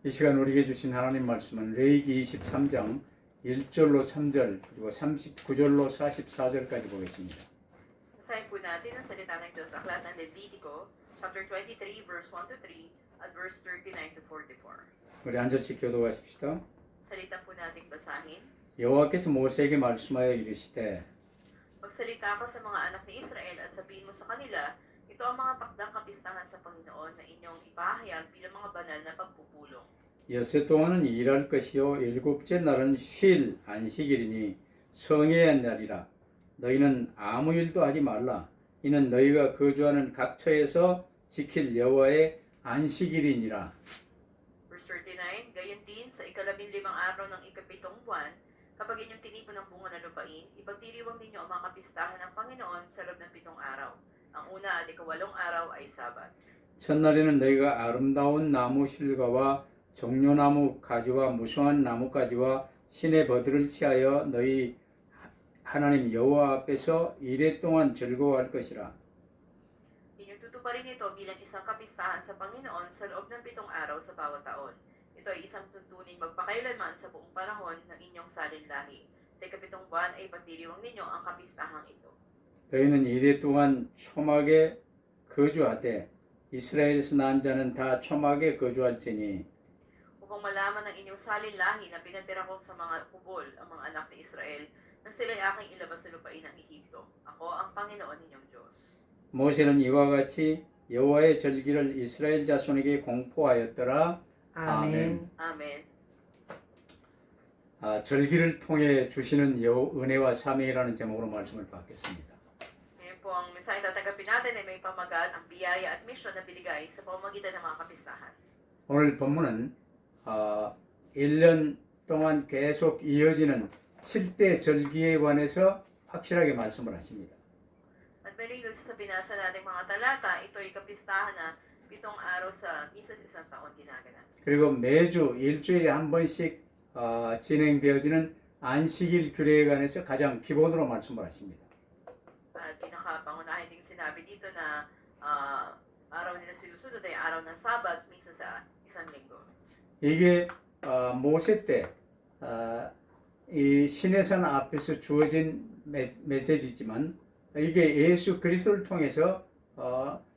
이 시간 우리에게 주신 하나님 말씀은 레위기 23장 1절로 3절 그리고 39절로 44절까지 보겠습니다. Basahin po natin ang salita ng Diyos sa aklat ng Levitico, chapter 23, verse 1 to 3, at verse 39 to 44. 우리 한 절씩 교도하십시다. Salita po nating basahin. 여호와께서 모세에게 말씀하여 이르시되 Magsalita ka sa mga anak ni Israel at sabihin mo sa kanila, ito ang mga takdang kapistahan sa Panginoon na inyong ipahayag bilang mga banal na pagpupulong. 여세 동안은 일할 것이요 일곱째 날은 쉴 안식일이니 성회의 날이라. 너희는 아무 일도 하지 말라. 이는 너희가 거주하는 각 처에서 지킬 여호와의 안식일이니라. Verse 39, gayon din sa ikalabinlimang araw ng ikapitong buwan, kapag inyong tinipon ng bunga ng lupain, ipagdiriwang ninyo ang mga kapistahan ng Panginoon sa loob ng 7 araw. Ang una at ikawalong araw ay Sabat. 첫날에는 너희가 아름다운 나무 실과와 종려나무 가지와 무성한 나뭇가지와 신의 버들을 취하여 너희 하나님 여호와 앞에서 이래 동안 즐거워할 것이라. Inyong tutuparin ito bilang isang kapistahan sa Panginoon sa loob ng 7 araw sa bawat taon. Ito ay isang tuntunin magpakailanman sa buong panahon ng inyong salinlahi. Sa ikapitong buwan ay pagdiriwang ninyo ang kapistahang ito. 너희는 이래 동안 초막에 거주하되 이스라엘에서 난 자는 다 초막에 거주할지니 Upang malaman ng inyong salinlahi na pinatira ko sa mga kubol ang mga anak ni Israel nang sila'y aking ilabas sa lupain ng Ehipto. Ako ang Panginoon ninyong Diyos. 모세는 이와 같이 여호와의 절기를 이스라엘 자손에게 공포하였더라. 아멘. Amen. 절기를 통해 주시는 은혜와 사명이라는 제목으로 말씀을 받겠습니다. Ngayon po ang mensahe tatanggapin natin ay may pamagat ang biyaya at misyon na binigay sa pamamagitan ng mga kapistahan. 오늘 본문은 1년 동안 계속 이어지는 7대 절기에 관해서 확실하게 말씀을 하십니다. At malilos sa binasa nating mga talata, ito ay kapistahan na 7 araw sa misas isang taon ginaganap. 그리고 매주 일주일에 한 번씩 진행되어지는 안식일 규례에 관해서 가장 기본으로 말씀을 하십니다. At pinakapangunahin din sinabi dito na araw nila sinusunod ay araw ng Sabat, misa sa isang linggo. 이게 모세 때 이 시내산 앞에서 주어진 메시지지만 이게 예수 그리스도를 통해서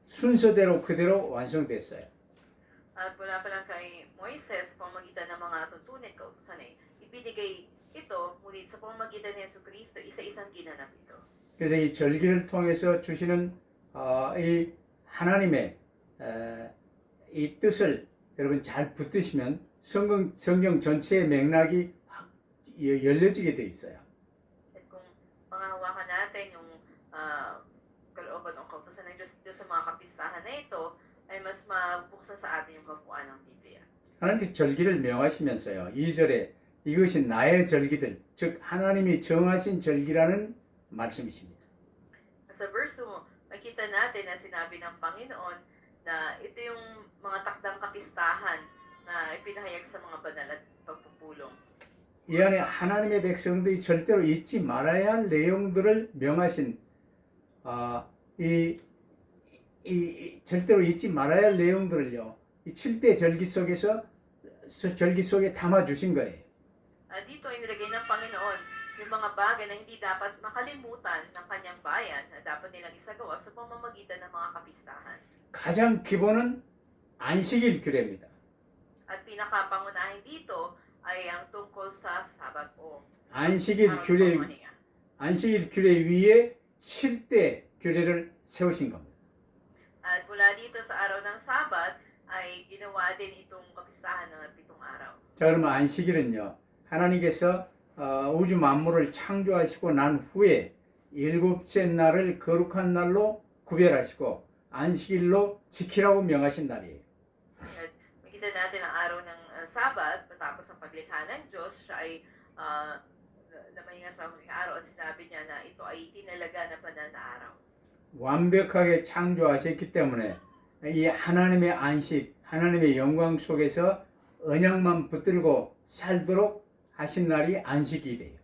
순서대로 그대로 완성됐어요. At mula pa lang kay Moises, sa pamamagitan ng mga tuntunin kautusan ay ibinigay ito, ngunit sa pamamagitan ni Yesu Cristo, isa-isang ginanap ito. 그래서 이 절기를 통해서 주시는 이 하나님의 이 뜻을 여러분 잘 붙드시면 성경 전체의 맥락이 확 열려지게 돼 있어요. At kung pangahawakan natin yung kalooban o kautusan ng Diyos sa mga kapistahan na ito, ay mas mabuksan sa atin yung kabuuan ng Biblia. 하나님께서 절기를 명하시면서요. 2절에 이것이 나의 절기들, 즉 하나님이 정하신 절기라는 말씀이십니다. Sa verse 2, makita natin na sinabi ng Panginoon na ito yung mga takdang kapistahan na ipinahayag sa mga banal at pagpupulong. 이 안에 하나님의 백성들이 절대로 잊지 말아야 할 내용들을 명하신 절대로 잊지 말아야 할 내용들을요. 이 7대 절기 속에 담아 주신 거예요. Dito ay nilagay ng Panginoon yung mga bagay na hindi dapat makalimutan ng kanyang bayan na dapat nilang isagawa sa pamamagitan ng mga kapistahan. 가장 기본은 안식일 규례입니다. At pinakapangunahin dito ay ang tungkol sa Sabat o 안식일 araw ng 규례 panghumahinga. 안식일 규례 위에 7대 규례를 세우신 겁니다. At mula dito sa araw ng Sabat ay ginawa din itong kapistahan ng 7 araw. 자, 그러면 안식일은요. 하나님께서 우주 만물을 창조하시고 난 후에 7째 날을 거룩한 날로 구별하시고 안식일로 지키라고 명하신 날이에요. At makita natin ang araw ng Sabat, matapos ang paglikha ng Diyos, siya ay namahinga sa huling araw at sinabi niya na ito ay tinalaga na banal na araw. 완벽하게 창조하셨기 때문에 이 하나님의 안식, 하나님의 영광 속에서 언약만 붙들고 살도록 하신 날이 안식일이에요.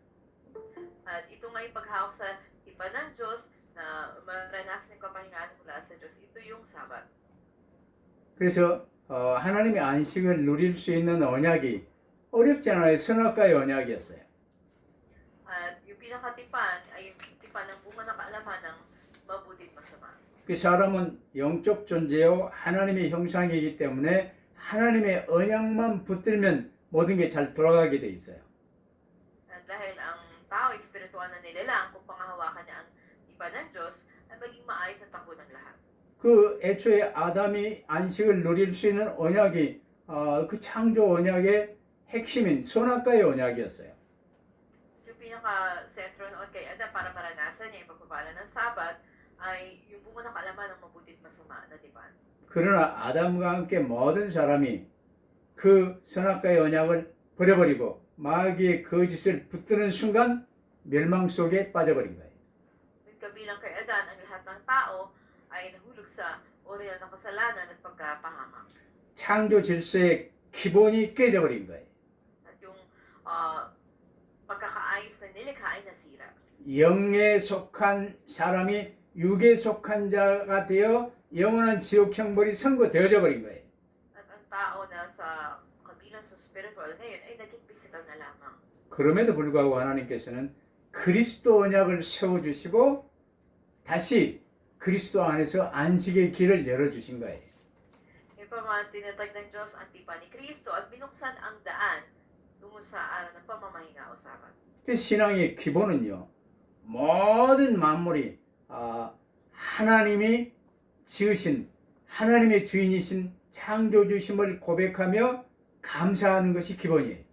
At ito nga'y paghawak sa iba ng Diyos na maranasan ng kapahingaan mula sa Diyos. Ito yung Sabat. 그래서 하나님의 안식을 누릴 수 있는 언약이 어렵잖아요. 선악과의 언약이었어요. At yung pinakatipan ay yung tipan ng bunga ng kaalaman ng mabuti at masama. 그 사람은 영적 존재요 하나님의 형상이기 때문에 하나님의 언약만 붙들면 모든 게 잘 돌아가게 돼 있어요. At dahil ang tao, espiritual na nilalang, kung pangahawakan niya ang tipan ng Diyos, ay maging maayos ang takbo ng lahat. 그 애초에 아담이 안식을 누릴 수 있는 언약이 그 창조 언약의 핵심인 선악과의 언약이었어요. Yung pinaka-sentro noon kay Adam para maranasan niya yung pagpapala ng Sabat ay yung bunga ng kaalaman ng mabuti at masama na tipan. 그러나 아담과 함께 모든 사람이 그 선악과의 언약을 버려버리고 마귀의 거짓을 붙드는 순간 멸망 속에 빠져버린 거예요. Kabilang kay Adan, ang lahat ng tao ay nahulog sa original na kasalanan at pagkapahamak. 창조 질서의 기본이 깨져버린 거예요. At yung pagkakaayos na nilikha ay nasira. 영에 속한 사람이 육에 속한 자가 되어 영원한 지옥 형벌이 선고되어져 버린 거예요. At ang tao na sa kabilang sa spiritual ngayon ay naging physical na lamang. 그럼에도 불구하고 하나님께서는 그리스도 언약을 세워주시고 다시 그리스도 안에서 안식의 길을 열어주신 거예요. Ipaman tinatag ng Diyos ang tipan ni Kristo at binuksan ang daan tungo sa araw ng pamamahinga o Sabat. 그 신앙의 기본은요. 모든 만물이 하나님이 지으신 하나님의 주인이신 창조주심을 고백하며 감사하는 것이 기본이에요.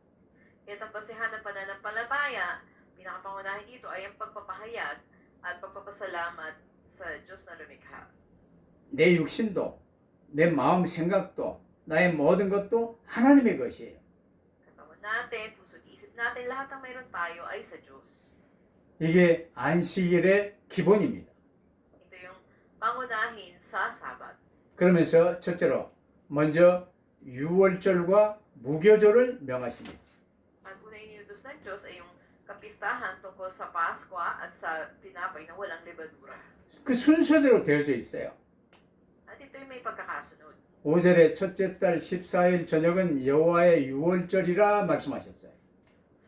Kaya ang basihan ng pananampalataya, pinakapangunahin dito ay ang pagpapahayag at pagpapasalamat sa Diyos na lumikha. 내 육신도 내 마음 생각도 나의 모든 것도 하나님의 것이에요. Katawan natin, puso't isip natin, lahat ng mayroon tayo ay sa Diyos. 이게 안식일의 기본입니다. Ito yung pangunahin sa Sabat. 그러면서 첫째로 먼저 유월절과 무교절을 명하십니다. Ang una iniutos ng Diyos ay yung kapistahan tungkol sa Pasko at sa tinapay na walang lebadura. 그 순서대로 되어져 있어요. At ito'y may pagkakasunod. 5절에 첫째 달 14일 저녁은 여호와의 유월절이라 말씀하셨어요.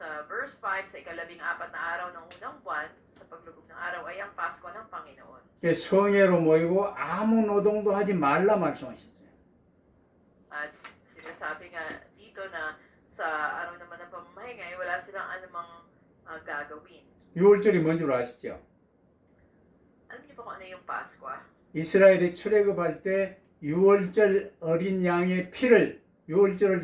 Sa verse 5, sa ika-14 na araw ng unang buwan, sa paglubog ng araw ay ang Pasko ng Panginoon. 성회로 모이고 아무 노동도 하지 말라 말씀하셨어요. At sinasabi nga dito na sa araw naman ng pamamahinga ay wala silang anumang gagawin. 유월절이 뭔 줄 아시죠? Alam niyo ba kung ano yung Pasko? 이스라엘이 출애굽할 때 유월절 어린 양의 피를 유월절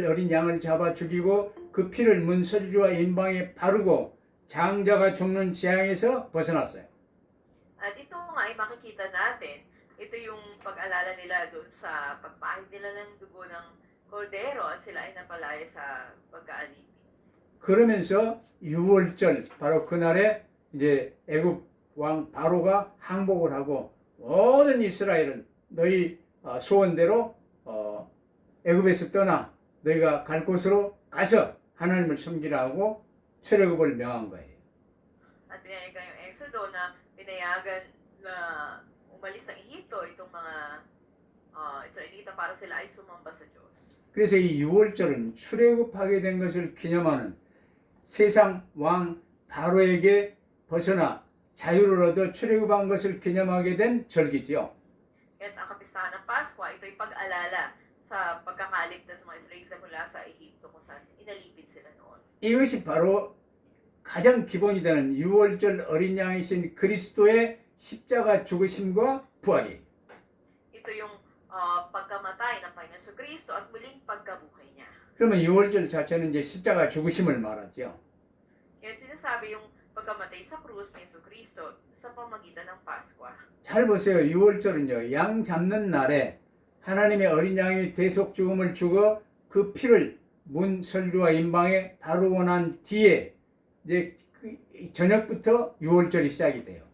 어린 양을 잡아 죽이고 그 피를 문설주와 인방에 바르고 장자가 죽는 재앙에서 벗어났어요. At ito nga ay makikita natin, ito yung pag-alala nila doon sa pagpahid nila ng dugo ng kordero at sila ay napalaya sa pagkaalipin. 그러면서 유월절 바로 그날에 이제 애굽 왕 바로가 항복을 하고 모든 이스라엘은 너희 소원대로 애굽에서 떠나 너희가 갈 곳으로 가서 하나님을 섬기라 하고 출애굽을 명한 거예요. At pinayagan yung Exodo na pinayagan na umalis ng Ehipto itong mga Israelita para sila ay sumamba sa Diyos. 그래서 이 유월절은 출애굽하게 된 것을 기념하는 세상 왕 바로에게 벗어나 자유를 얻어 출애굽한 것을 기념하게 된 절기지요. At ang kapistahan ng Pasko, ito'y pag-alala sa pagkakaligtas ng mga Israelita mula sa Ehipto kung saan inalipid sila noon. 이것이 바로 가장 기본이 되는 유월절 어린 양이신 그리스도의 십자가 죽으심과 부활이에요. Ito yung pagkamatay ng Panginoon sa Kristo at muling pagkabuhay niya. 그러면 유월절 자체는 이제 십자가 죽으심을 말하죠. Kaya sinasabi yung pagkamatay sa krus ni Yesu Kristo sa pamagitan ng Pasko. 잘 보세요. 유월절은요. 양 잡는 날에 하나님의 어린 양이 대속 죽음을 죽어 그 피를 문설주와 인방에 바르고 난 뒤에 이제 저녁부터 유월절이 시작이 돼요.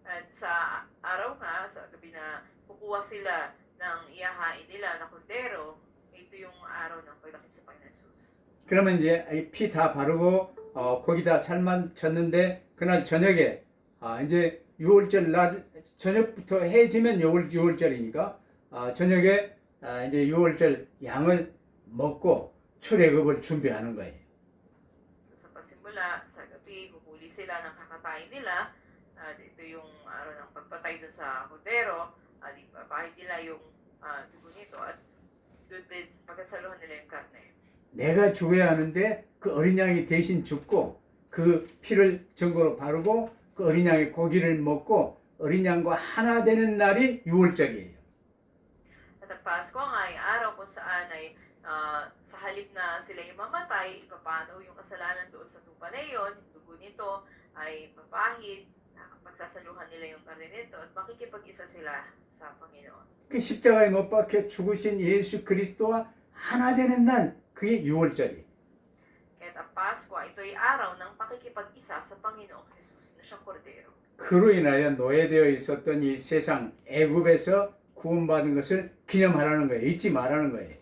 At sa araw nga, sa gabi na kukuha sila ng iyahain nila na kordero, ito yung araw ng pagdakip sa Panginoon Jesus. 그러면 이제 피 다 바르고 거기다 살만 쳤는데 그날 저녁에 이제 유월절 날 저녁부터 해지면 유월절이니까 저녁에 이제 유월절 양을 먹고 출애굽을 준비하는 거예요. So, sa pasimula, sa gabi, huhuli sila ng kakatayin nila. At ito yung araw ng pagpatay doon sa kordero. At ipapahid nila yung dugo nito. At doon din pagkasaluhan nila yung karne. 내가 죽어야 하는데 그 어린 양이 대신 죽고 그 피를 전거로 바르고 그 어린 양의 고기를 먹고 어린 양과 하나 되는 날이 유월절이에요. At ang Pasko nga ay araw kung saan ay sa halip na sila yung mamatay, ipapanaw yung kasalanan doon sa tupa na iyon, yung dugo nito ay papahid, pagsasaluhan nila yung karne nito at makikipag-isa sila sa Panginoon. 그 십자가에 못 박혀 죽으신 예수 그리스도와 하나 되는 날 그게 유월절이에요. Kaya't ang Pasko, ito'y araw ng pakikipag-isa sa Panginoong Jesus na siyang kordero. 그로 인하여 노예되어 있었던 이 세상 애굽에서 구원받은 것을 기념하라는 거예요. 잊지 말라는 거예요.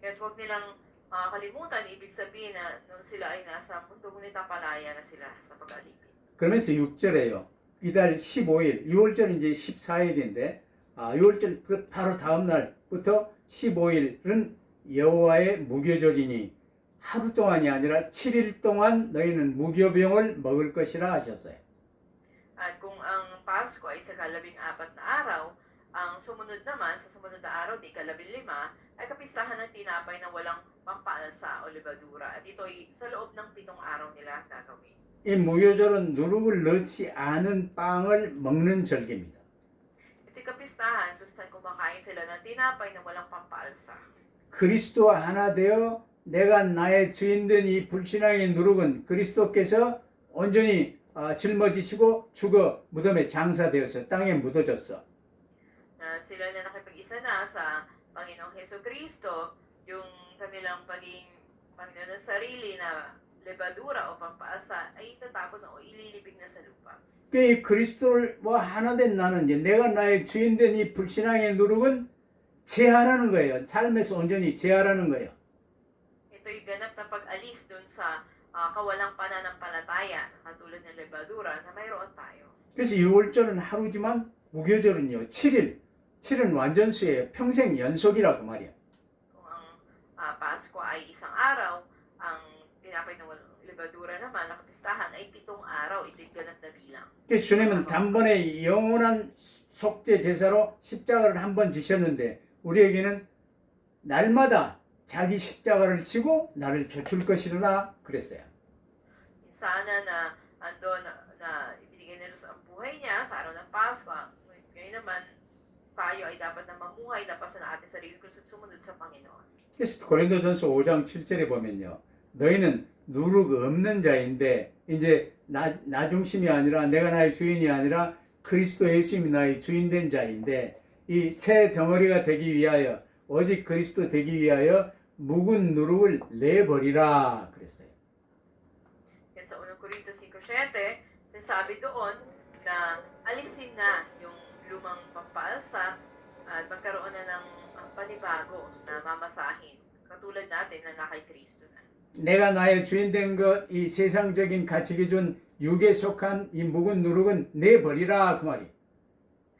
Kaya't huwag nilang kalimutan, ibig sabihin na nung sila ay nasa mundo, ngunit napalaya na sila sa pag-alipin. 그러면서 6절에요. 이달 15일, 6월절은 이제 14일인데 6월절 그 바로 다음 날부터 15일은 여호와의 무교절이니 하루 동안이 아니라 7일 동안 너희는 무교병을 먹을 것이라 하셨어요. At kung ang Pasko ay sa ika-14 na araw, ang sumunod naman, sa sumunod na araw, di ika-15, ay kapistahan ng tinapay na walang pampaalsa o libadura. At ito'y sa loob ng 7 araw nila gagawin. 이 무교절은 누룩을 넣지 않은 빵을 먹는 절기입니다. Ito'y kapistahan kung saan kumakain sila ng tinapay na walang pampaalsa. 그리스도와 하나 되어 내가 나의 주인 된 이 불신앙의 누룩은 그리스도께서 온전히 짊어지시고 죽어 무덤에 장사되어서 땅에 묻어졌어. Na sila na nakipag-isa na sa Panginoong Heso Kristo, yung kanilang paging Panginoon ng sarili na lebadura o pampaalsa ay itatapon o ililibing na sa lupa. 그 그리스도와 하나 된 나는 이제 내가 나의 주인 된 이 불신앙의 누룩은 제하라는 거예요. 삶에서 온전히 제하라는 거예요. Ito'y ganap na pag-alis dun sa kawalang pananampalataya, katulad ng lebadura na mayroon tayo. 그래서 6월절은 하루지만 무교절은요 7일. 7은 완전수예요. 평생 연속이라고 말이야. Kung ang Pasko ay isang araw, ang tinapay ng walang lebadura naman, nakapistahan ay 7 araw, ito'y ganap na bilang. 그래서 주님은 단번에 영원한 속죄 제사로 십자가를 한 번 지셨는데 우리에게는 날마다 자기 십자가를 지고 나를 좇을 것이라 그랬어요. Sana na andon na ibinigay na Diyos ang buhay niya sa araw ng Pasko. Ngayon naman, tayo ay dapat na mamuhay na pa sa ating sarili kung sumunod sa Panginoon. 그래서 고린도전서 5장 7절에 보면요. 너희는 누룩 없는 자인데 이제 나 중심이 아니라 내가 나의 주인이 아니라 그리스도 예수님이 나의 주인 된 자인데 이 새 덩어리가 되기 위하여 오직 그리스도 되기 위하여 묵은 누룩을 내버리라 그랬어요. Kaya sa 1 Corintios 5:7, sinasabi doon na alisin na yung lumang pampaalsa at magkaroon na ng panibago na mamasahin. Katulad natin na kay Kristo na. 내가 나의 주인 된 것, 이 세상적인 가치 기준, 육에 속한 이 묵은 누룩은 내버리라 그 말이.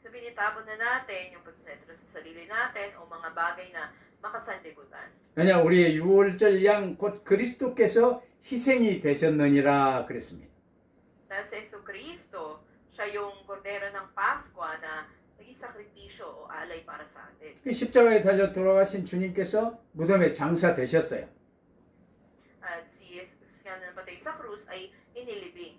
Sabihin, itapon na natin yung pagsetro sa sarili natin o mga bagay na makasanlibutan. 왜냐 우리의 유월절 양 곧 그리스도께서 희생이 되셨느니라 그랬습니다. Dahil sa Yesu Kristo, siya yung kordero ng Pasko na naging sakripisyo o alay para sa atin. 그 십자가에 달려 돌아가신 주님께서 무덤에 장사되셨어요. At si Jesus nga na napatay sa krus ay inilibing.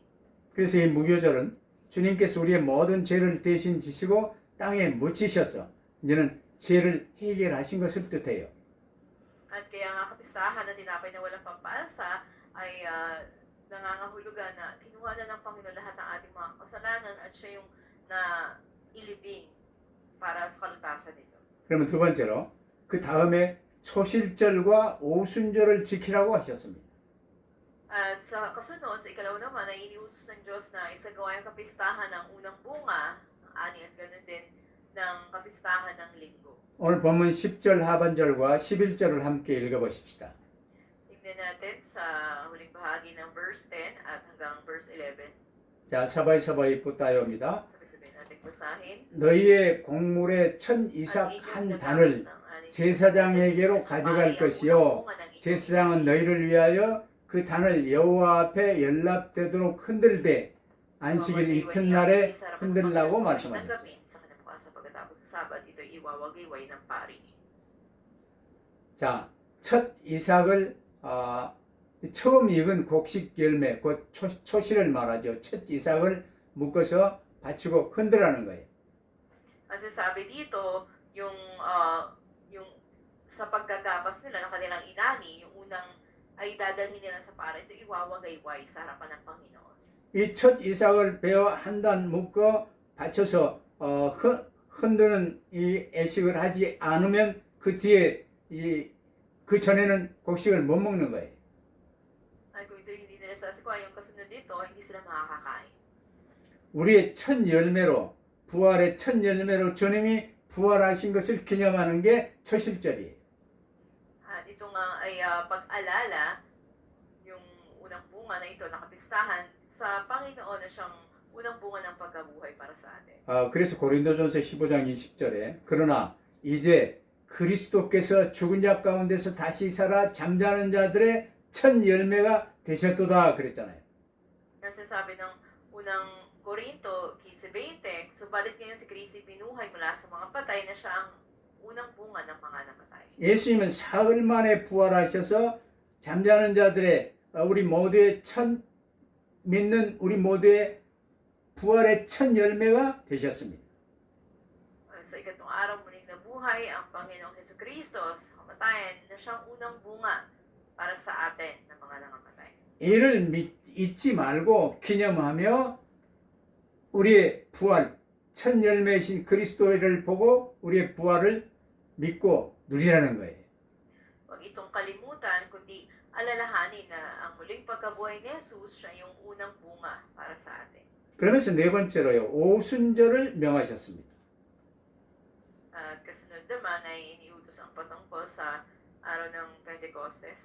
그래서 이 무교절은 주님께서 우리의 모든 죄를 대신 지시고 땅에 묻히셔서 이제는 죄를 해결하신 것을 뜻해요. At kaya nga kapistahan na tinapay na walang pampaalsa ay nangangahulugan na kinuha na ng Panginoon lahat ng ating mga kasalanan at siya yung na ilibing para sa kalutasan nito. 그러면 두 번째로 그 다음에 초실절과 오순절을 지키라고 하셨습니다. At sa kasunod, sa ikalawa naman, ay iniutos ng Diyos na isagawa yung kapistahan ng unang bunga, ng ani at ganoon din ng kapistahan ng linggo. 오늘 본문 10절 하반절과 11절을 함께 읽어보십시다. Tignan natin sa huling bahagi ng verse 10 at hanggang verse 11. 자, 사바이 붙다요입니다. Sabi-sabihin natin basahin. 너희의 곡물의 천 이삭 Ang inyong 한 nagawas 단을 ng 제사장에게로 가져갈 것이요 제사장은 너희를 위하여 그 단을 여호와 앞에 연락되도록 흔들되 안식일 이튿날에 흔들라고 말씀하셨어요. Sa kinabukasan pagkatapos sa Sabat, ito'y iwawagayway ng pari. 자, 첫 이삭을 처음 익은 곡식 열매, 곧 초실을 말하죠. 첫 이삭을 묶어서 바치고 흔들라는 거예요. Kasi sabi dito, yung sa pagkagapas nila ng kanilang inani, yung unang ay dadalhin nila sa pari, ito iwawagayway sa harapan ng Panginoon. 이 첫 이삭을 베어 한 단 묶어 받쳐서 흔드는 이 애식을 하지 않으면 그 뒤에 그 전에는 곡식을 못 먹는 거예요. Ay kung ito hindi nila sasikuha, yung kasunod dito, hindi sila makakakain. 우리의 첫 열매로 부활의 첫 열매로 주님이 부활하신 것을 기념하는 게 초실절이에요. At ito nga ay pag-alala, yung unang bunga na ito, nakapistahan sa Panginoon na siyang unang bunga ng pagkabuhay para sa atin. 그래서 고린도전서 15장 20절에 그러나 이제 그리스도께서 죽은 자 가운데서 다시 살아 잠자는 자들의 첫 열매가 되셨도다 그랬잖아요. Kasi sabi ng unang Korinto 15:20, subalit ngayon si Kristo'y pinuhay mula sa mga patay na siya ang unang bunga ng mga namatay. 예수님은 사흘 만에 부활하셔서 잠자는 자들의 우리 모두의 믿는 우리 모두의 부활의 첫 열매가 되셨습니다. Sa ikatlong araw muling nabuhay ang Panginoong Hesukristo sa kamatayan na siyang unang bunga para sa atin ng mga nangamatay. 이를 잊지 말고 기념하며 우리의 부활, 첫 열매이신 그리스도를 보고 우리의 부활을 믿고 누리라는 거예요. Huwag itong kalimutan, kundi alalahanin na ang muling pagkabuhay ni Jesus siya yung unang bunga para sa atin. 그러면서 네 번째로요, 오순절을 명하셨습니다. At kasunod naman ay iniutos ang patungkol sa araw ng Pentecostes.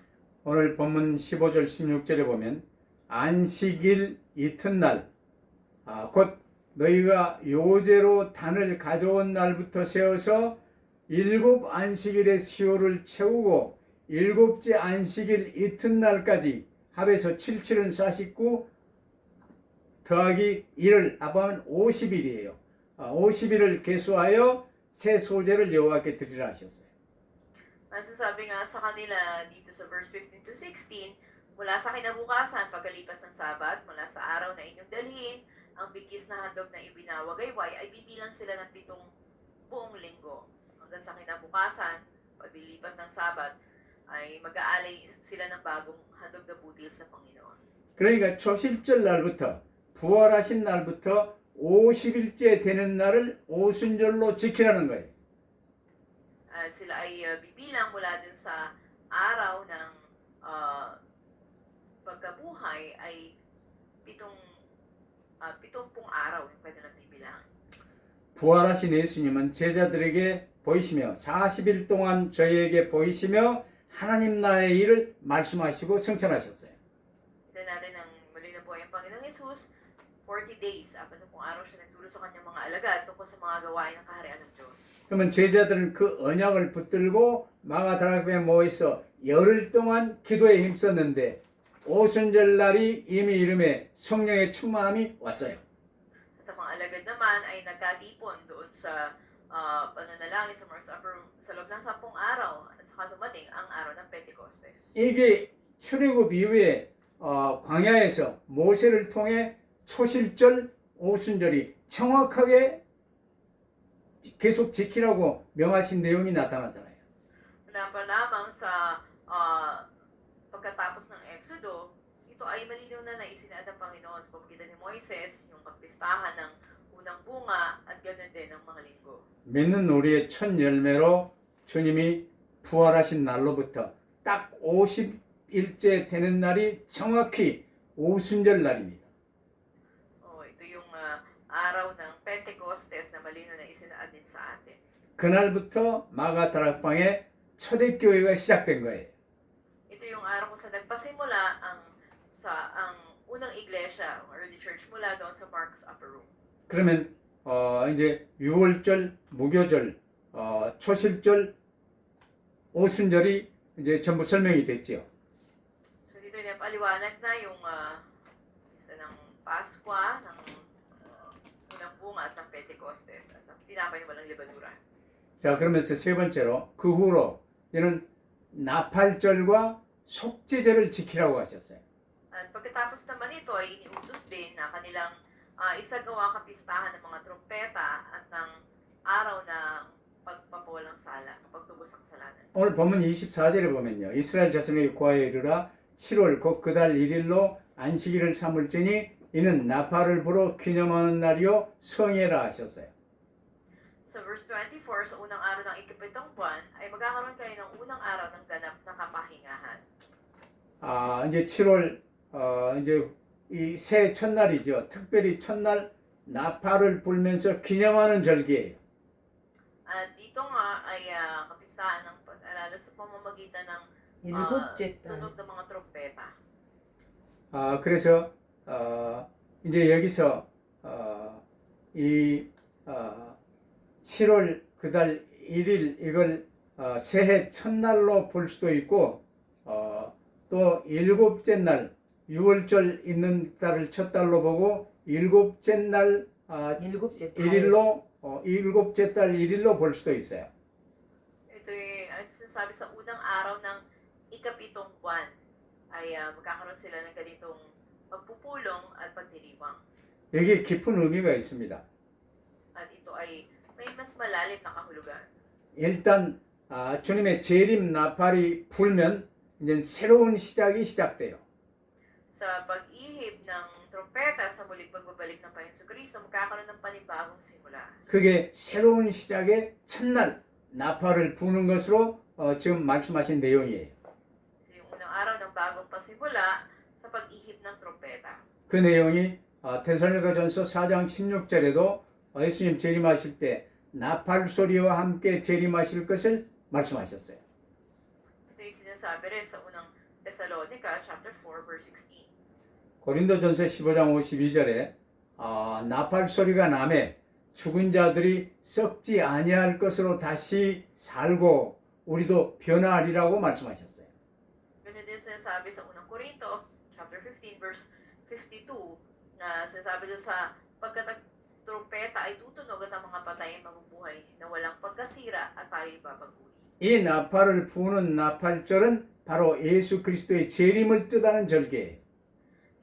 오늘 본문 15절 16절에 보면 안식일 이튿날 곧 너희가 요제로 단을 가져온 날부터 세워서 7 안식일의 수요를 채우고 7째 안식일 이튿날까지 합해서 77은 49 더하기 1을 합하면 50일이에요. 50일을 계수하여 새 소제를 여호와께 드리라 하셨어요. Masasabi nga sa kanila dito sa verse 15 to 16, mula sa kinabukasan, pagkalipas ng Sabat, mula sa araw na inyong dalhin, ang bigkis na handog na ibinawagayway ay bibilang sila ng 7 buong linggo. Hanggang sa kinabukasan, paglilipas ng Sabat, ay mag-aalay sila ng bagong handog na butil sa Panginoon. 그러니까 초실절 날부터 부활하신 날부터 50일째 되는 날을 오순절로 지키라는 거예요. Sila ay bibilang mula dun sa araw ng pagkabuhay ay 70 araw yung pwede lang bibilangin. 부활하신 예수님은 제자들에게 보이시며 40일 동안 저희에게 보이시며 하나님 나라의 일을 말씀하시고 성천하셨어요. Ito natin ang muli na buhay ang Panginoong Jesus, 40 days, 40 araw siya nagturo sa kanyang mga alagad tungkol sa mga gawain ng kaharian ng Diyos. 그러면 제자들은 그 언약을 붙들고 마가다락방에 모여서 열흘 동안 기도에 힘썼는데 오순절 날이 이미 이름에 성령의 충만함이 왔어요. At ang mga alagad naman ay nagkatipon doon sa pananalangin sa Mars Upper Room sa loob ng 10 araw at saka dumating ang araw ng Pentecostes. 이게 출애굽 이후에 광야에서 모세를 통해 초실절 오순절이 정확하게 계속 지키라고 명하신 내용이 나타나잖아요. Wala pa lamang sa pagkatapos ng Exodo, ito ay malinaw na naisinaad ng Panginoon sa pamamagitan ni Moises, yung pagpistahan ng unang bunga at ganoon din ng mga linggo. 믿는 우리의 첫 열매로 주님이 부활하신 날로부터 딱 50일째 되는 날이 정확히 오순절 날입니다. Ito yung araw ng Pentecostes na malinaw na isinaad din sa atin. 그날부터 마가다락방에 초대교회가 시작된 거예요. Ito yung araw kung saan nagpasimula ang unang iglesia, ang early church mula doon sa Mark's Upper Room. 그러면 이제 유월절, 무교절, 초실절, 오순절이 이제 전부 설명이 됐죠. So dito ay napaliwanag na yung isa ng Paskwa, ng unang bunga at ng Pentecostes at ng tinapay na walang lebadura. 자, 그러면서 세 번째로 그 후로 이는 나팔절과 속죄절을 지키라고 하셨어요. At pagkatapos naman ito ay iniutos din na kanilang isagawa ang kapistahan ng mga trompeta at ng araw ng pagpapawalang sala, pagtubos sa kasalanan. 오늘 본문 24절에 보면요. 이스라엘 자손에게 고하여 이르라 7월 곧 그달 1일로 안식일을 삼을지니 이는 나팔을 불어 기념하는 날이요 성회라 하셨어요. Sa verse 24, sa unang araw ng ikapitong buwan, ay magkakaroon kayo ng unang araw ng ganap na kapahingahan. 이제 7월 이제 이 새 첫날이죠. 특별히 첫날 나팔을 불면서 기념하는 절기예요. At dito nga ay kapistahan ng pag-alala sa pamamagitan ng 일곱째 달. tunog ng mga trompeta. 그래서 이제 여기서 이 7월 그달 1일 이걸 새해 첫날로 볼 수도 있고 또 일곱째 날 6월절 있는 달을 첫 달로 보고 일곱째 날 일곱째 달. 1일로 일곱째 달 1일로 볼 수도 있어요. Ito ay sinasabi sa unang araw ng ikapitong buwan ay magkakaroon sila ng ganitong pagpupulong at pagdiriwang. 여기에 깊은 의미가 있습니다. At ito ay may mas malalim na kahulugan. 일단 주님의 재림 나팔이 불면 이제 새로운 시작이 시작돼요. Sa pag-ihip ng trompeta sa muling pagbabalik ng Panginoon Kristo, magkakaroon ng panibagong simula. 그게 새로운 시작의 첫날 나팔을 부는 것으로 지금 말씀하신 내용이에요. Ito yung unang araw ng bagong pasimula sa pag-ihip ng trompeta. 그 내용이 데살로니가전서 4장 16절에도 예수님 재림하실 때 나팔 소리와 함께 재림하실 것을 말씀하셨어요. Ito yung sinasabi rin sa unang Thessalonica chapter 4 verse 16. 고린도전서 15장 52절에 나팔 소리가 나매 죽은 자들이 썩지 아니할 것으로 다시 살고 우리도 변화하리라고 말씀하셨어요. Ganun din sinasabi sa unang Korinto chapter 15 verse 52 na sinasabi doon sa pagka-trompeta ay tutunog at ang mga patay ay mabubuhay na walang pagkasira at tayo'y babaguhin. 이 나팔을 부는 나팔절은 바로 예수 그리스도의 재림을 뜻하는 절기예요.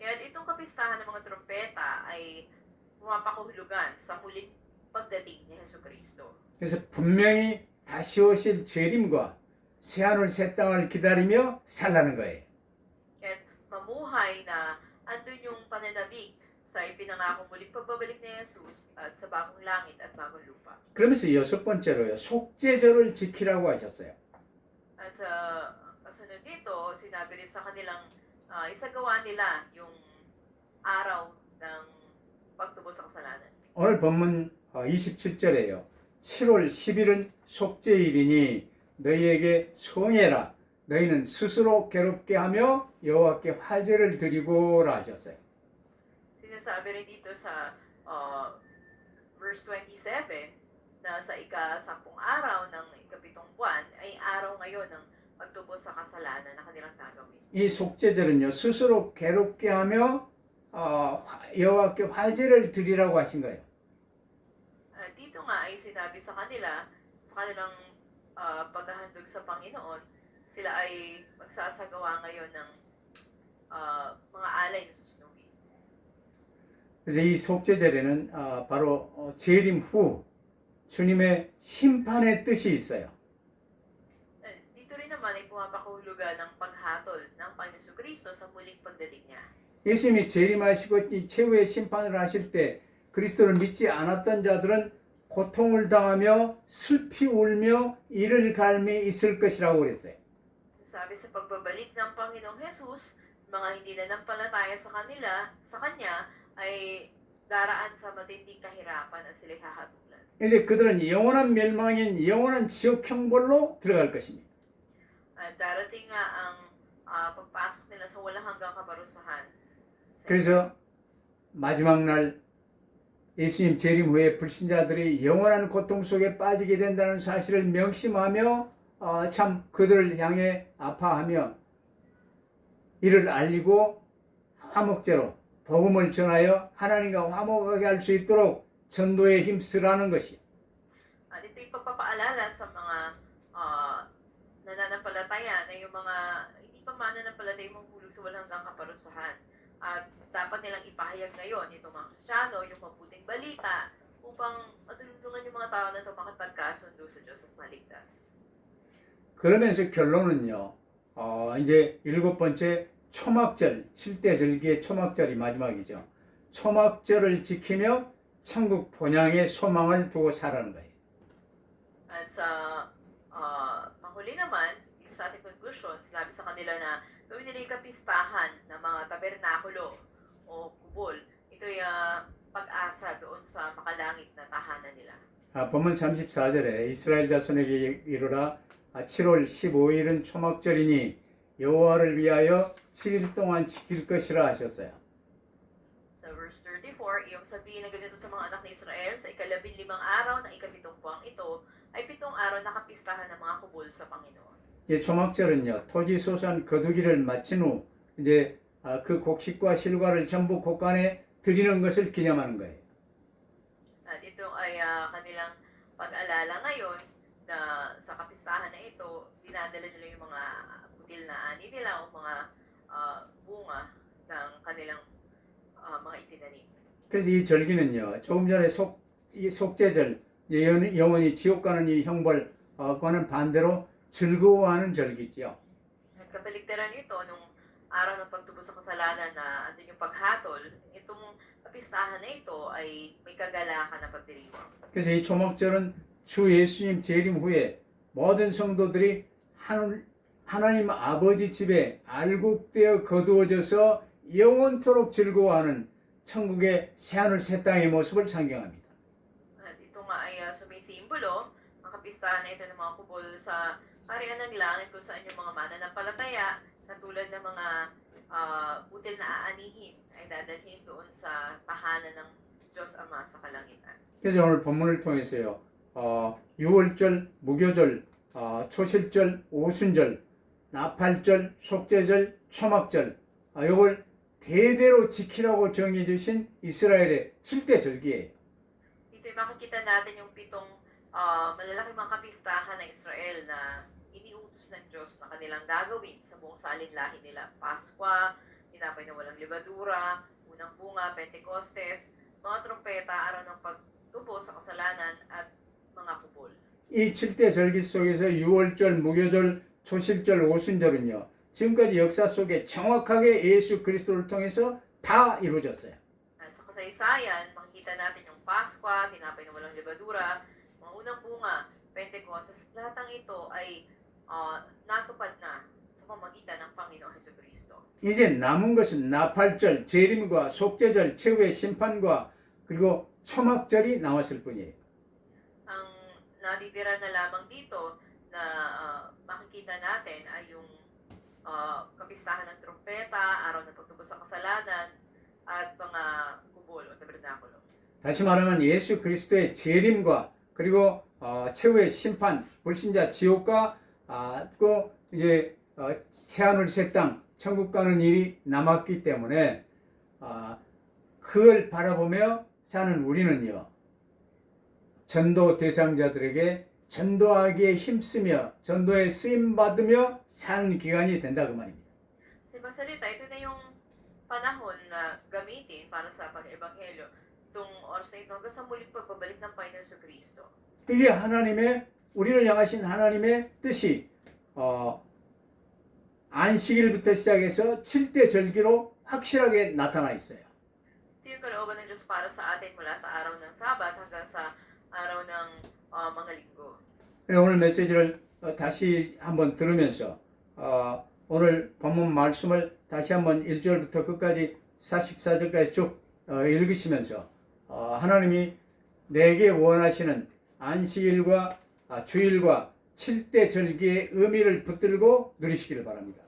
Kaya itong kapistahan ng mga trompeta ay pumapakahulugan sa muling pagdating ni Hesus Kristo. 그래서 분명히 다시 오실 재림과 새하늘 새 땅을 기다리며 살라는 거예요. Kaya mamuhay na andun yung pananabik sa ipinangakong muling pagbabalik ni Jesus at sa bagong langit at bagong lupa. 그러면서 여섯 번째로요. 속죄절을 지키라고 하셨어요. At sa kasunod dito, sinabi rin sa kanilang isagawa nila yung araw ng pagtubos sa kasalanan. 오늘 본문 27절에요. 7월 10일은 속죄일이니 너희에게 성회라. 너희는 스스로 괴롭게 하며 여호와께 화제를 드리고라 하셨어요. Sinasabi rin dito sa verse 27 na sa ika-10 araw ng ikapitong buwan ay araw ngayon ng pagtubos sa kasalanan na kanilang gagawin. 이 속죄절은요. 스스로 괴롭게 하며 여호와께 화제를 드리라고 하신 거예요. Dito nga ay sinabi sa kanila, sa kanilang paghahandog sa Panginoon, sila ay magsasagawa ngayon ng mga alay na susunugin. 그래서 이 속죄절에는 바로 재림 후 주님의 심판의 뜻이 있어요. Dito rin naman ay pumapakahulugan ng paghatol ng Panginoon Kristo sa muling pagdating niya. 예수님이 재림하시고 이 최후의 심판을 하실 때 그리스도를 믿지 않았던 자들은 고통을 당하며 슬피 울며 이를 갈미 있을 것이라고 그랬어요. Sabi sa pagbabalik ng Panginoong Jesus, mga hindi nanampalataya sa Kanya ay daraan sa matinding kahirapan at sila'y hahatulan. 이제 그들은 영원한 멸망인 영원한 지옥 형벌로 들어갈 것입니다. At darating nga ang pagpasok nila sa walang hanggang kaparusahan. 그래서 마지막 날 예수님 재림 후에 불신자들이 영원한 고통 속에 빠지게 된다는 사실을 명심하며 참 그들을 향해 아파하며 이를 알리고 화목제로 복음을 전하여 하나님과 화목하게 할 수 있도록 전도에 힘쓰라는 것이. At ito'y pagpapaalala sa mga nananampalataya na yung mga hindi pa mananampalataya mahulog sa walang hanggang kaparusahan. At dapat nilang ipahayag ngayon itong mga Kristiyano, yung mabuting balita upang matulungan yung mga tao na ito makipagkasundo sa Diyos at maligtas. 그러면서 결론은요. 이제 7번째 초막절, 7대 절기의 초막절이 마지막이죠. 초막절을 지키며 천국 본향의 소망을 두고 살아는 거예요. At sa mahuli naman, dito sa ating conclusion, sinabi sa kanila na gawin nila yung kapistahan ng mga tabernakulo o kubol. Ito'y pag-asa doon sa makalangit na tahanan nila. 본문 34절에 이스라엘 자손에게 이르라 7월 15일은 초막절이니 여호와를 위하여 7일 동안 지킬 것이라 하셨어요. Sa verse 34, iyong sabihin na ganito sa mga anak ni Israel, sa ika-15 araw ng ika-7 buwang ito, ay 7 araw na kapistahan ng mga kubol sa Panginoon. 이제 초막절은요 토지 소산 거두기를 마친 후 이제 그 곡식과 실과를 전부 곡간에 드리는 것을 기념하는 거예요. At ito ay kanilang pag-alala ngayon na sa kapistahan na ito, dinadala nila yung mga butil na ani nila o mga bunga ng kanilang mga itinanim. 그래서 이 절기는요 조금 전에 이 속죄절 영원히 지옥 가는 이 형벌과는 반대로 즐거워하는 절기지요. At kabaligtaran ito, nung araw ng pagtubos sa kasalanan na andun yung paghatol, itong kapistahan na ito ay may kagalakan na pagdiriwang. 그래서 이 초막절은 주 예수님 재림 후에 모든 성도들이 하나님 아버지 집에 알곡되어 거두어져서 영원토록 즐거워하는 천국의 새하늘 새 땅의 모습을 상징합니다. At ito nga ay sumisimbolo ang kapistahan na ito ng mga kubol sa Kaharian ng Langit kung saan yung mga mananampalataya na tulad ng mga butil na aanihin ay dadalhin doon sa tahanan ng Diyos Ama sa kalangitan. 그래서 오늘 본문을 통해서요 6월절, 무교절, 초실절, 오순절, 나팔절, 속죄절, 초막절 이걸 대대로 지키라고 정해 주신 이스라엘의 7대 절기예요. Dito'y makikita natin yung 7 malalaking mga kapistahan ng Israel na iniutos ng Diyos na kanilang gagawin sa buong salinlahi nila. Paskwa, tinapay na walang libadura, unang bunga, Pentecostes, mga trompeta, araw ng pagtubo sa kasalanan at mga kubol. 이 7대 절기 속에서 6월절, 무교절, 초실절, 오순절은요. 지금까지 역사 속에 정확하게 예수 그리스도를 통해서 다 이루어졌어요. At sa kasaysayan, makikita natin yung Paskwa, tinapay na walang libadura, mga unang bunga, Pentecostes, lahat ng ito ay natupad na sa pamagitan ng Panginoong Jesucristo. 이제 남은 것은 나팔절, 재림과 속죄절, 최후의 심판과 그리고 초막절이 남았을 뿐이에요. Ang natitira na lamang dito na makikita natin ay yung kapistahan ng trompeta, araw ng pagtubos sa kasalanan, at mga kubol o tabernakulo. 다시 말하면 예수 그리스도의 재림과 그리고 최후의 심판, 불신자 지옥과 또 이제 새하늘 새 땅, 천국 가는 일이 남았기 때문에 그걸 바라보며 사는 우리는요 전도 대상자들에게 전도하기에 힘쓰며 전도에 쓰임 받으며 사는 기간이 된다 그 말입니다. Sa ibang salita, ito na yung panahon na gamitin para sa pag-ebanghelyo. Itong oras na ito hanggang sa muling pagbabalik ng Panginoon sa Kristo. 그게 하나님의 우리를 향하신 하나님의 뜻이 안식일부터 시작해서 7대 절기로 확실하게 나타나 있어요. Ito yung kalooban ng Diyos para sa atin mula sa araw ng Sabat hanggang sa araw ng mga linggo. 오늘 메시지를 다시 한번 들으면서 오늘 본문 말씀을 다시 한번 1절부터 끝까지 44절까지 쭉 읽으시면서 하나님이 내게 원하시는 안식일과 주일과 7대 절기의 의미를 붙들고 누리시기를 바랍니다.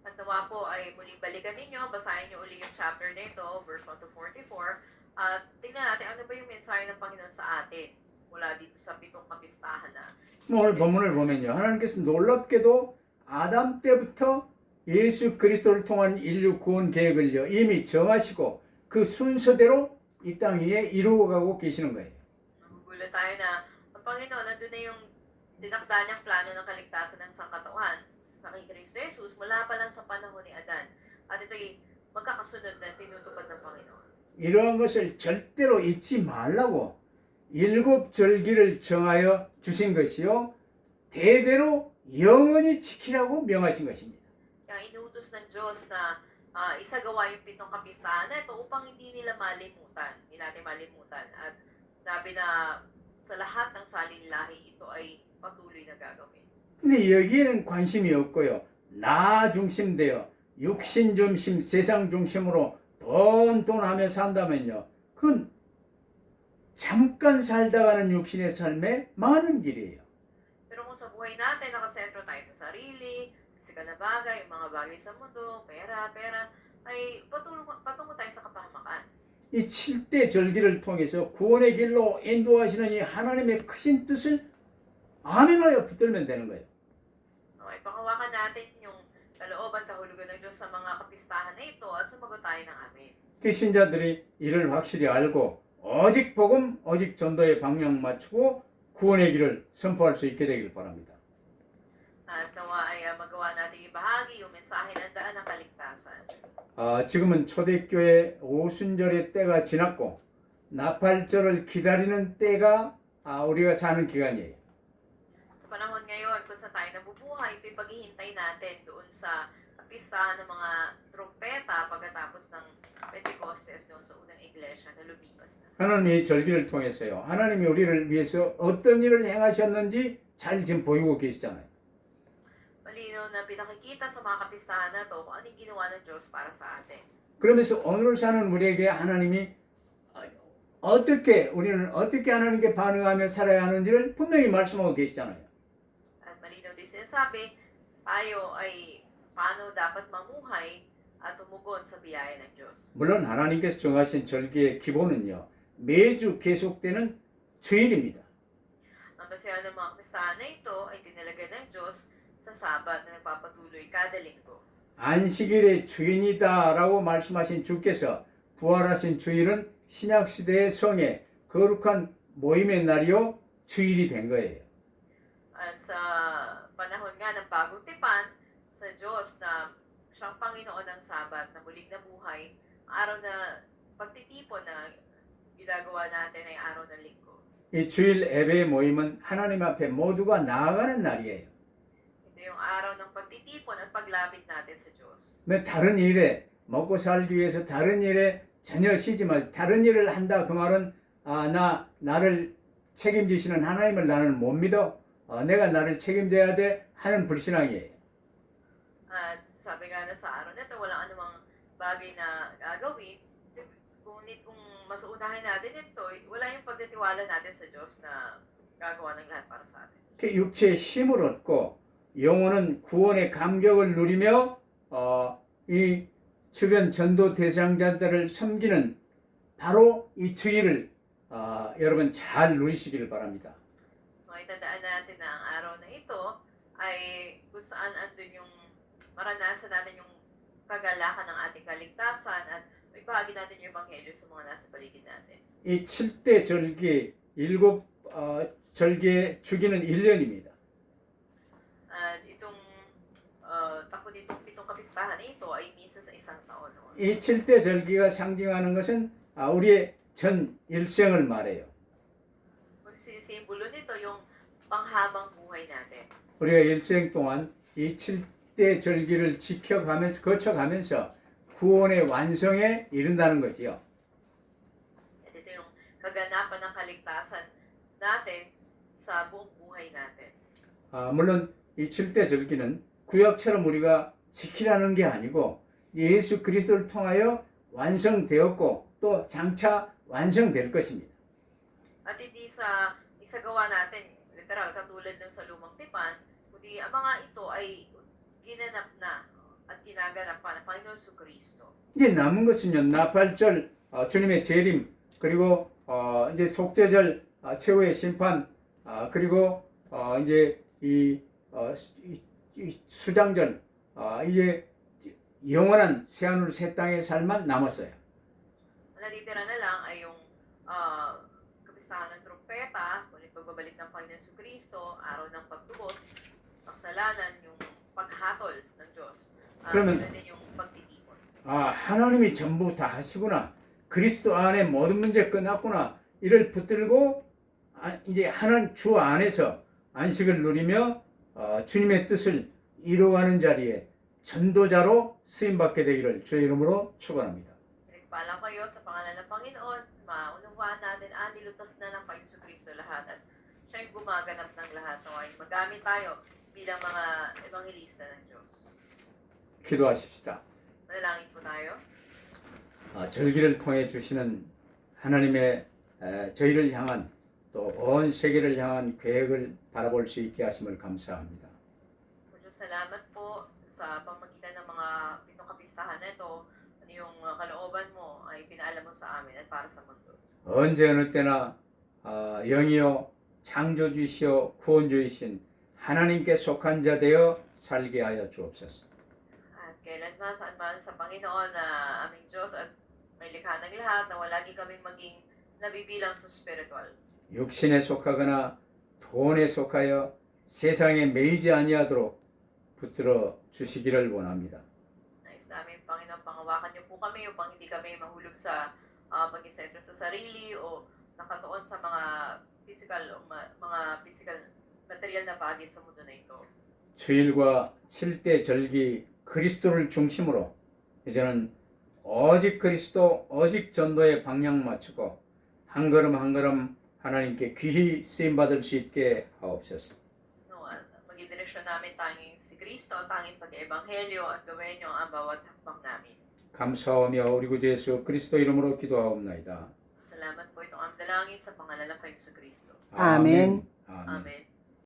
At nawa po ay muling balikan ninyo, basahin niyo uli yung chapter nito, verse 1 to 44, at tingnan natin ano ba yung mensahe ng Panginoon sa atin mula dito sa 7 kapistahan na. 뭐 오늘 본문을 보면요. 하나님께서 놀랍게도 아담 때부터 예수 그리스도를 통한 인류 구원 계획을요. 이미 정하시고 그 순서대로 이 땅 위에 이루어가고 계시는 거예요. Nagugulat tayo na ang Panginoon, nandun na yung tinakda niyang plano ng kaligtasan ng sangkatauhan sa kay Kristo Jesus mula pa lang sa panahon ni Adan. At ito'y magkakasunod na tinutupad ng Panginoon. 이러한 것을 절대로 잊지 말라고 일곱 절기를 정하여 주신 것이요. 대대로 영원히 지키라고 명하신 것입니다. Kaya inuutos ng Diyos na isagawa yung 7 kapistahan na ito upang hindi nila malimutan, hindi natin malimutan. At sabi na sa lahat ng salinlahi, ito ay patuloy na gagawin. 근데 여기에는 관심이 없고요. 나 중심되어 육신 중심, 세상 중심으로 돈 하며 산다면요. 그건 잠깐 살다가는 육신의 삶에 많은 길이에요. Pero kung sa buhay natin, nakasentro tayo sa sarili, physical na bagay, yung mga bagay sa mundo, pera, ay patungo tayo sa kapahamakan. 이 7대 절기를 통해서 구원의 길로 인도하시는 이 하나님의 크신 뜻을 아멘하여 붙들면 되는 거예요. Okay, pakawakan natin yung kalooban, kahulugan ng Diyos sa mga kapistahan na ito at sumagot tayo ng amen. 그 신자들이 이를 확실히 알고 오직 복음, 오직 전도에 방향 맞추고 구원의 길을 선포할 수 있게 되길 바랍니다. At nawa ay magawa natin ibahagi yung mensahe ng daan ng kaligtasan. 지금은 초대교회 오순절의 때가 지났고 나팔절을 기다리는 때가 우리가 사는 기간이에요. Sa panahon ngayon, kung saan tayo nabubuhay, ito'y paghihintay natin doon sa kapistahan ng mga trompeta pagkatapos ng Pentecostes doon sa unang iglesia na lumipas na. 하나님이 이 절기를 통해서요. 하나님이 우리를 위해서 어떤 일을 행하셨는지 잘 지금 보이고 계시잖아요. Malino na pinakikita sa mga kapistahan na to kung anong ginawa ng Diyos para sa atin. 그러면서 오늘 사는 우리에게 하나님이 우리는 어떻게 하나님께 반응하며 살아야 하는지를 분명히 말씀하고 계시잖아요. At malinaw din sinasabi, tayo ay paano dapat mamuhay at tumugon sa biyaya ng Diyos. 물론 하나님께서 정하신 절기의 기본은요. 매주 계속되는 주일입니다. Ang basehan ng mga kapistahan na ito ay tinalaga ng Diyos sa Sabat na nagpapatuloy kada linggo. 안식일의 주인이다라고 말씀하신 주께서 부활하신 주일은 신약시대의 성의 거룩한 모임의 날이요 주일이 된 거예요. At sa panahon nga ng bagong tipan sa Diyos na siyang Panginoon ng Sabat na muling nabuhay, ang araw na pagtitipon na ginagawa natin ay araw ng linggo. 이 주일 예배의 모임은 하나님 앞에 모두가 나아가는 날이에요. Ito yung araw ng pagtitipon at paglapit natin sa Diyos. 다른 일에 먹고 살기 위해서 다른 일에 전혀 쉬지 마세요. 다른 일을 한다 그 말은 나를 책임지시는 하나님을 나는 못 믿어. 내가 나를 책임져야 돼 하는 불신앙이에요. At sabi nga na sa araw na ito, walang anumang bagay na gagawin. Ngunit kung masuunahin natin ito, wala yung pagtitiwala natin sa Diyos na gagawa ng lahat para sa atin. 그 육체의 힘을 얻고 영혼은 구원의 감격을 누리며 이 주변 전도 대상자들을 섬기는 바로 이 주의를 여러분 잘 누리시기를 바랍니다. Itandaan natin na ang araw na ito ay kung saan andun yung maranasan natin yung kagalakan ng ating kaligtasan at ibahagi natin yung ebanghelyo sa mga nasa paligid natin. 이 7대 절기, 7절기의 주기는 1년입니다. At itong takbo nitong 7 kapistahan na ito ay minsan sa isang taon. 이 7대 절기가 상징하는 것은 우리의 전 일생을 말해요. Kung sinisimbolo nito yung panghabang buhay natin. 우리가 일생 동안 이 7대 절기를 지켜가면서 거쳐가면서 구원의 완성에 이른다는 거지요. At ito yung kaganapan ng kaligtasan natin sa buong buhay natin. 물론 이 7대 절기는 구약처럼 우리가 지키라는 게 아니고 예수 그리스도를 통하여 완성되었고 또 장차 완성될 것입니다. At hindi sa isagawa natin, literal, katulad ng sa lumang tipan, kundi ang mga ito ay ginanap na at ginaganap pa ng Panginoon Jesucristo. 이제 남은 것은요 나팔절 주님의 재림 그리고 이제 속죄절 최후의 심판, 그리고 이제 이 수장전, 이제 영원한 새하늘 새 땅의 삶만 남았어요. Natitira na lang ay yung kapistahan ng trumpeta, ulit pagbabalik ng Panginoon Jesucristo, araw ng pagtubos, paksalanan, yung paghatol ng Diyos. 그러면- Yun din yung pagtitipon. 하나님이 전부 다 하시구나. 그리스도 안에 모든 문제 끝났구나. 이를 붙들고 이제 하나님 주 안에서 안식을 누리며 주님의 뜻을 이루어가는 자리에 전도자로 쓰임받게 되기를 주의 이름으로 축원합니다. Pinagpala kayo sa pangalan ng Panginoon, maunawaan natin, nilutas na ng Panginoon Jesucristo lahat at siya yung gumaganap ng lahat. Naway magamit tayo bilang mga evangelista ng Diyos. 기도하십시다. Manalangin po tayo. 절기를 통해 주시는 하나님의 저희를 향한 또 온 세계를 향한 계획을 바라볼 수 있게 하심을 감사합니다. Po Diyos, salamat po sa pamagitan ng mga pitong kapistahan na ito. Ano yung kalooban mo ay pinaalam mo sa amin at para sa mundo. 언제 어느 때나 영이요 창조주시요 구원주이신 하나님께 속한 자 되어 살게 하여 주옵소서. At kailanman saan man sa Panginoon na aming Diyos at may likha ng lahat na lagi kaming maging nabibilang sa spiritual. 육신에 속하거나 돈에 속하여 세상에 매이지 아니하도록 붙들어 주시기를 원합니다. Nais namin, Panginoon, pangawakan niyo po kami upang hindi kami mahulog sa pag-isentro sa sarili o nakatuon sa mga physical material na bagay sa mundo na ito. 주일과 7대 절기 그리스도를 중심으로 이제는 오직 그리스도 오직 전도에 방향 맞추고 한 걸음 한 걸음 하나님께 귀히 쓰임 받을 수 있게 하옵소서. No, maging direksyon namin tanging si Kristo, tanging pag-ebanghelyo at gawin niyo ang bawat hakbang namin. 감사하며 우리 구주 예수 그리스도 이름으로 기도하옵나이다. Salamat po itong aming dalangin sa pangalan ng Panginoon Kristo. 아멘. 아멘. Amen.